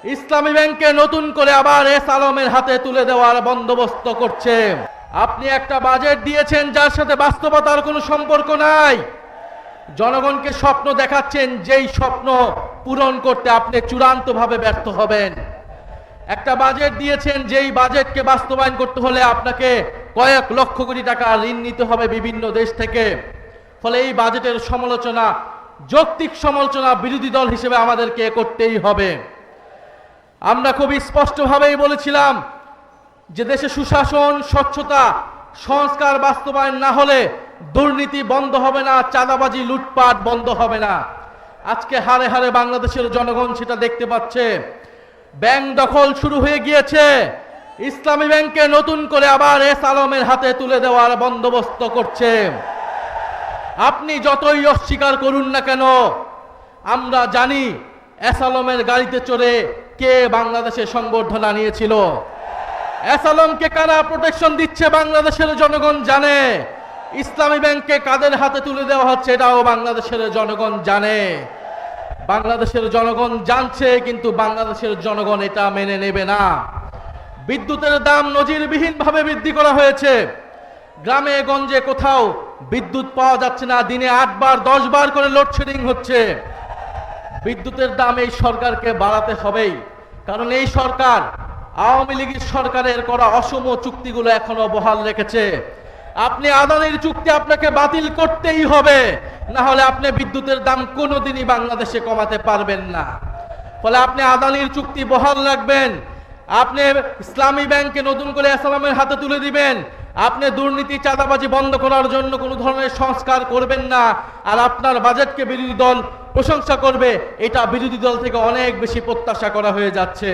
ইসলামী ব্যাংকে নতুন করে আবার এস আলমের হাতে তুলে দেওয়ার বন্দোবস্ত করছে। আপনি একটা বাজেট দিয়েছেন যার সাথে বাস্তবতার কোনো সম্পর্ক নাই। জনগণকে স্বপ্ন দেখাচ্ছেন, যেই স্বপ্ন পূরণ করতে আপনি চূড়ান্তভাবে ব্যর্থ হবেন। একটা বাজেট দিয়েছেন, যেই বাজেটকে বাস্তবায়ন করতে হলে আপনাকে কয়েক লক্ষ কোটি টাকা ঋণ নিতে হবে বিভিন্ন দেশ থেকে। ফলে এই বাজেটের সমালোচনা, যৌক্তিক সমালোচনা বিরোধী দল হিসেবে আমাদেরকে করতেই হবে। আমরা খুব স্পষ্টভাবেই বলেছিলাম যে দেশে সুশাসন, স্বচ্ছতা, সংস্কার বাস্তবায়ন না হলে দুর্নীতি বন্ধ হবে না, চাঁদাবাজি, লুটপাট বন্ধ হবে না। আজকে হারে হারে বাংলাদেশের জনগণ সেটা দেখতে পাচ্ছে। ব্যাংক দখল শুরু হয়ে গিয়েছে। ইসলামী ব্যাংকে নতুন করে আবার এস আলমের হাতে তুলে দেওয়ার বন্দোবস্ত করছে। আপনি যতই অস্বীকার করুন না কেন, আমরা জানি এস আলমের গাড়িতে চড়ে কে বাংলাদেশে সংবর্ধনা নিয়েছিল। এস আলমকে কারা প্রোটেকশন দিচ্ছে বাংলাদেশের জনগণ জানে। ইসলামী ব্যাংকে কাদের হাতে তুলে দেওয়া হচ্ছে এটাও বাংলাদেশের জনগণ জানে। বাংলাদেশের জনগণ জানছে, কিন্তু বাংলাদেশের জনগণ এটা মেনে নেবে না। বিদ্যুতের দাম নজিরবিহীনভাবে বৃদ্ধি করা হয়েছে। গ্রামে গঞ্জে কোথাও বিদ্যুৎ পাওয়া যাচ্ছে না। দিনে 8 বার 10 বার করে লোডশেডিং হচ্ছে। বিদ্যুতের দাম এই সরকারকে বাড়াতে হবেই, কারণ এই সরকার আওয়ামী লীগের সরকারের করা অসম চুক্তিগুলো এখনো বহাল রেখেছে। আপনি আদানির চুক্তি আপনাকে বাতিল করতেই হবে, না হলে আপনি বিদ্যুতের দাম কোনোদিনই বাংলাদেশে কমাতে পারবেন না। ফলে আপনি আদানির চুক্তি বহাল রাখবেন, আপনি ইসলামী ব্যাংকে নতুন করে এস আলমের হাতে তুলে দিবেন, আপনি দুর্নীতি, চাঁদাবাজি বন্ধ করার জন্য কোনো ধরনের সংস্কার করবেন না, আর আপনার বাজেটকে বিরোধী দল প্রশংসা করবে। এটা বিরোধী দল থেকে অনেক বেশি প্রত্যাশা করা হয়ে যাচ্ছে।